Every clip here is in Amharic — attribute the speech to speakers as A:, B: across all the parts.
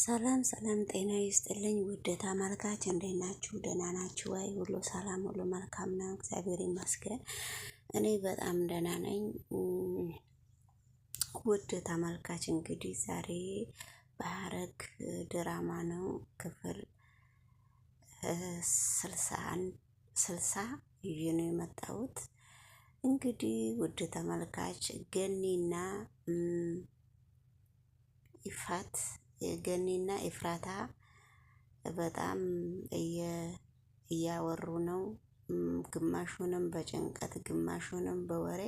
A: ሰላም ሰላም፣ ጤና ይስጥልኝ ውድ ተመልካች፣ እንዴት ናችሁ? ደህና ናችሁ ወይ? ሁሉ ሰላም፣ ሁሉ መልካም ነው፣ እግዚአብሔር ይመስገን። እኔ በጣም ደህና ነኝ። ውድ ተመልካች እንግዲህ ዛሬ በሐረግ ድራማ ነው ክፍል 60 ይዤ ነው የመጣሁት። እንግዲህ ውድ ተመልካች ገኒና ገኒና ኢፍራታ በጣም እያወሩ ነው። ግማሹንም በጭንቀት ግማሹንም በወሬ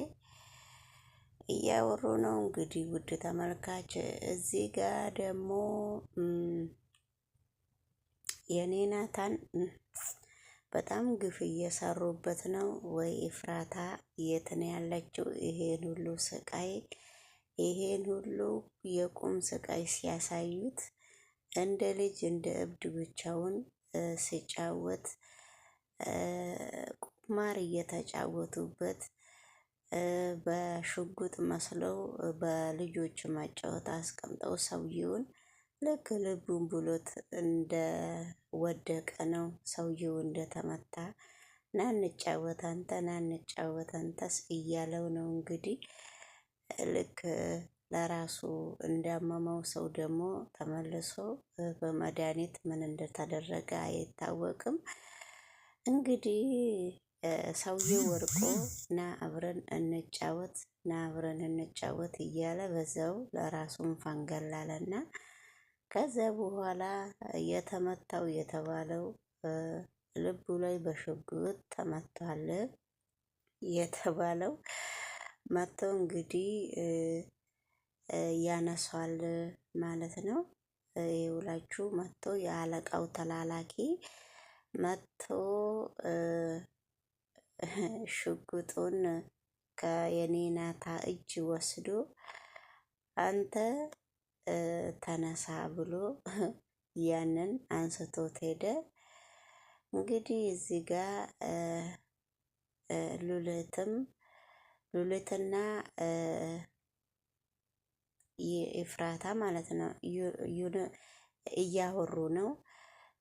A: እያወሩ ነው። እንግዲህ ውድ ተመልካች እዚህ ጋር ደግሞ የኔ ናታን በጣም ግፍ እየሰሩበት ነው። ወይ ኢፍራታ የት ነው ያለችው? ይሄን ሁሉ ስቃይ ይሄን ሁሉ የቁም ስቃይ ሲያሳዩት እንደ ልጅ እንደ እብድ ብቻውን ሲጫወት ቁማር እየተጫወቱበት በሽጉጥ መስለው በልጆች ማጫወት አስቀምጠው ሰውየውን ልክ ልቡን ብሎት እንደ ወደቀ ነው። ሰውየው እንደተመታ ና እንጫወት አንተ ና እንጫወት አንተስ እያለው ነው። እንግዲህ ልክ ለራሱ እንዳመመው ሰው ደግሞ ተመልሶ በመድኃኒት ምን እንደተደረገ አይታወቅም። እንግዲህ ሰውየው ወርቆ ና አብረን እንጫወት ና አብረን እንጫወት እያለ በዛው ለራሱን ፈንገላለና ከዛ በኋላ የተመታው የተባለው ልቡ ላይ በሽጉጥ ተመቷል የተባለው መቶ እንግዲህ ያነሷል ማለት ነው። ይውላችሁ መቶ የአለቃው ተላላኪ መቶ ሽጉጡን ከየኔናታ እጅ ወስዶ አንተ ተነሳ ብሎ ያንን አንስቶት ሄደ። እንግዲህ እዚህ ጋር ሉሊትና የኤፍራታ ማለት ነው እያወሩ ነው።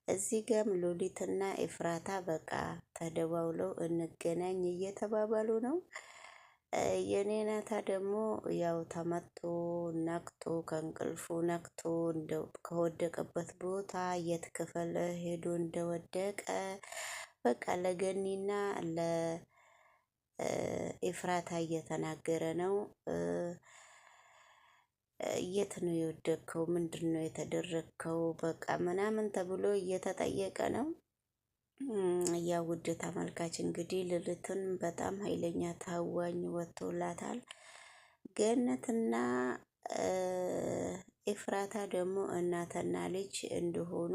A: እዚህ ጋም ሉሊትና ኤፍራታ በቃ ተደዋውለው እንገናኝ እየተባባሉ ነው። የኔ ናታ ደግሞ ያው ተመቶ ነቅቶ ከእንቅልፉ ነቅቶ ከወደቀበት ቦታ የት ክፍል ሄዶ እንደወደቀ በቃ ለገኒና ለኤፍራታ እየተናገረ ነው። የት ነው የወደቅከው? ምንድነው የተደረግከው? በቃ ምናምን ተብሎ እየተጠየቀ ነው። ያ ውድ ተመልካች እንግዲህ ሉሊትን በጣም ኃይለኛ ታዋኝ ወጥቶላታል። ገነትና ኤፍራታ ደግሞ እናትና ልጅ እንደሆኑ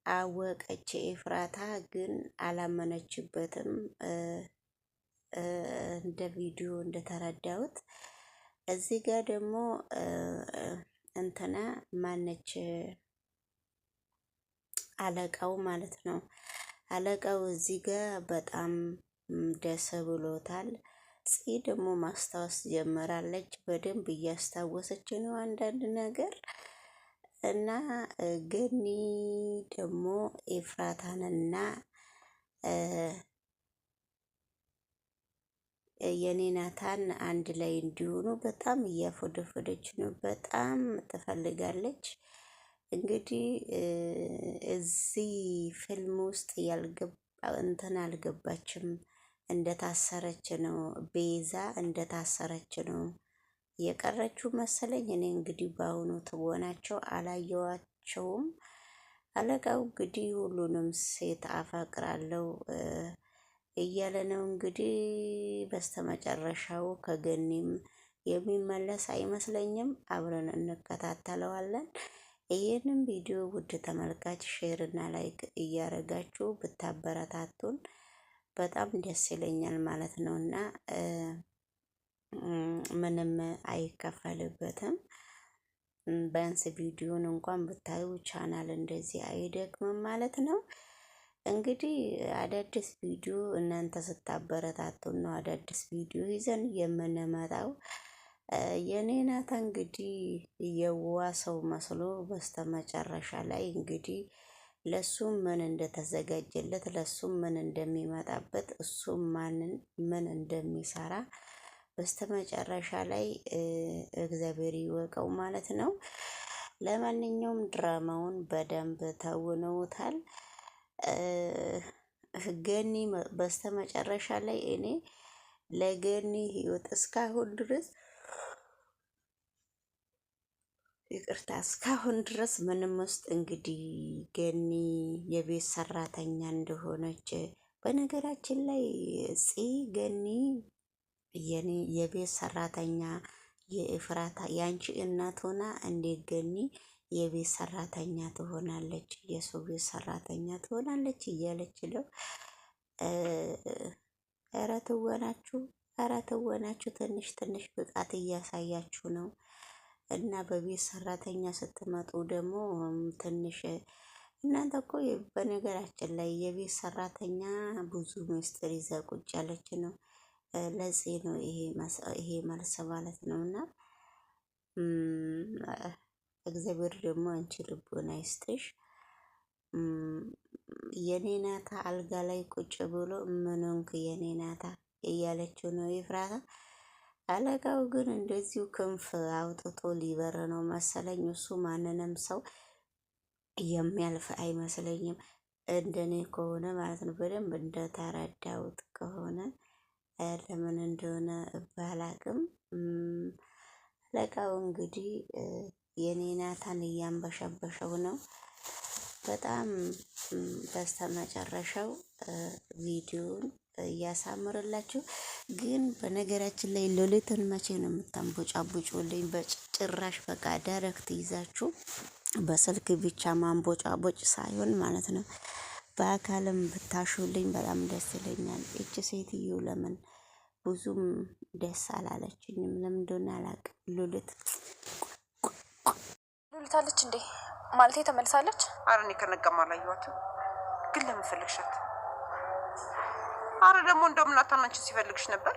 A: አወቀች። ኤፍራታ ግን አላመነችበትም። እንደ ቪዲዮ እንደተረዳሁት እዚህ ጋር ደግሞ እንትና ማነች አለቃው ማለት ነው። አለቃው እዚህ ጋር በጣም ደስ ብሎታል። ጽ ደግሞ ማስታወስ ጀመራለች። በደንብ እያስታወሰች ነው አንዳንድ ነገር እና ገኒ ደግሞ ኤፍራታንና የኔናታን አንድ ላይ እንዲሆኑ በጣም እያፎደፎደች ነው። በጣም ትፈልጋለች። እንግዲህ እዚህ ፊልም ውስጥ እንትን አልገባችም። እንደታሰረች ነው ቤዛ እንደታሰረች ነው የቀረችው መሰለኝ። እኔ እንግዲህ በአሁኑ ትወናቸው አላየዋቸውም። አለቃው እንግዲህ ሁሉንም ሴት አፈቅራለሁ እያለ ነው። እንግዲህ በስተመጨረሻው ከገኒም የሚመለስ አይመስለኝም። አብረን እንከታተለዋለን። ይህንን ቪዲዮ ውድ ተመልካች ሼር እና ላይክ እያደረጋችሁ ብታበረታቱን በጣም ደስ ይለኛል ማለት ነው እና ምንም አይከፈልበትም። ቢያንስ ቪዲዮን እንኳን ብታዩ ቻናል እንደዚህ አይደክምም ማለት ነው። እንግዲህ አዳዲስ ቪዲዮ እናንተ ስታበረታቱን ነው አዳዲስ ቪዲዮ ይዘን የምንመጣው። የኔ ናታ እንግዲህ የዋ ሰው መስሎ በስተመጨረሻ ላይ እንግዲህ ለሱም ምን እንደተዘጋጀለት ለሱም ምን እንደሚመጣበት እሱም ማንን ምን እንደሚሰራ በስተመጨረሻ ላይ እግዚአብሔር ይወቀው ማለት ነው። ለማንኛውም ድራማውን በደንብ ተውነውታል። ገኒ በስተመጨረሻ ላይ እኔ ለገኒ ህይወት እስካሁን ድረስ ይቅርታ እስካሁን ድረስ ምንም ውስጥ እንግዲህ ገኒ የቤት ሰራተኛ እንደሆነች በነገራችን ላይ ገኒ የኔ የቤት ሰራተኛ የእፍራታ ያንቺ እናት ሆና እንዴት ገኒ የቤት ሰራተኛ ትሆናለች? የሰው ቤት ሰራተኛ ትሆናለች እያለች ነው። ኧረ ትወናችሁ ትንሽ ትንሽ ብቃት እያሳያችሁ ነው። እና በቤት ሰራተኛ ስትመጡ ደግሞ ትንሽ እናንተ እኮ በነገራችን ላይ የቤት ሰራተኛ ብዙ ምስጢር ይዛ ቁጭ ያለች ነው። ለዚህ ነው ይሄ መልስ ማለት ነው። እና እግዚአብሔር ደግሞ አንቺ ልቦና ይስጥሽ። የኔ ናታ አልጋ ላይ ቁጭ ብሎ ምን ሆንክ የኔ ናታ እያለችው ነው ኤፍራታ። አለቃው ግን እንደዚሁ ክንፍ አውጥቶ ሊበር ነው መሰለኝ። እሱ ማንንም ሰው የሚያልፍ አይመስለኝም እንደኔ ከሆነ ማለት ነው። በደንብ እንደተረዳሁት ከሆነ ለምን እንደሆነ ባላቅም አለቃው እንግዲህ የኔ ናታን እያንበሸበሸው ነው። በጣም በስተመጨረሻው ቪዲዮውን እያሳምርላችሁ። ግን በነገራችን ላይ ሉሊትን መቼ ነው የምታንቦጫቦጩልኝ? በጭራሽ በቃ ዳይሬክት ይዛችሁ በስልክ ብቻ ማንቦጫቦጭ ሳይሆን ማለት ነው በአካልም ብታሹልኝ በጣም ደስ ይለኛል። እች ሴትዮ ለምን ብዙም ደስ አላለችኝም? ለምን እንደሆነ አላውቅም። ሉሊት
B: አለች እንዴ? ማለቴ ተመልሳለች?
C: አረ እኔ ከነጋማ አላየኋትም። ግን ለምን ፈለግሻት? አረ ደግሞ እንደውም ናታን አንቺን ሲፈልግሽ ነበር።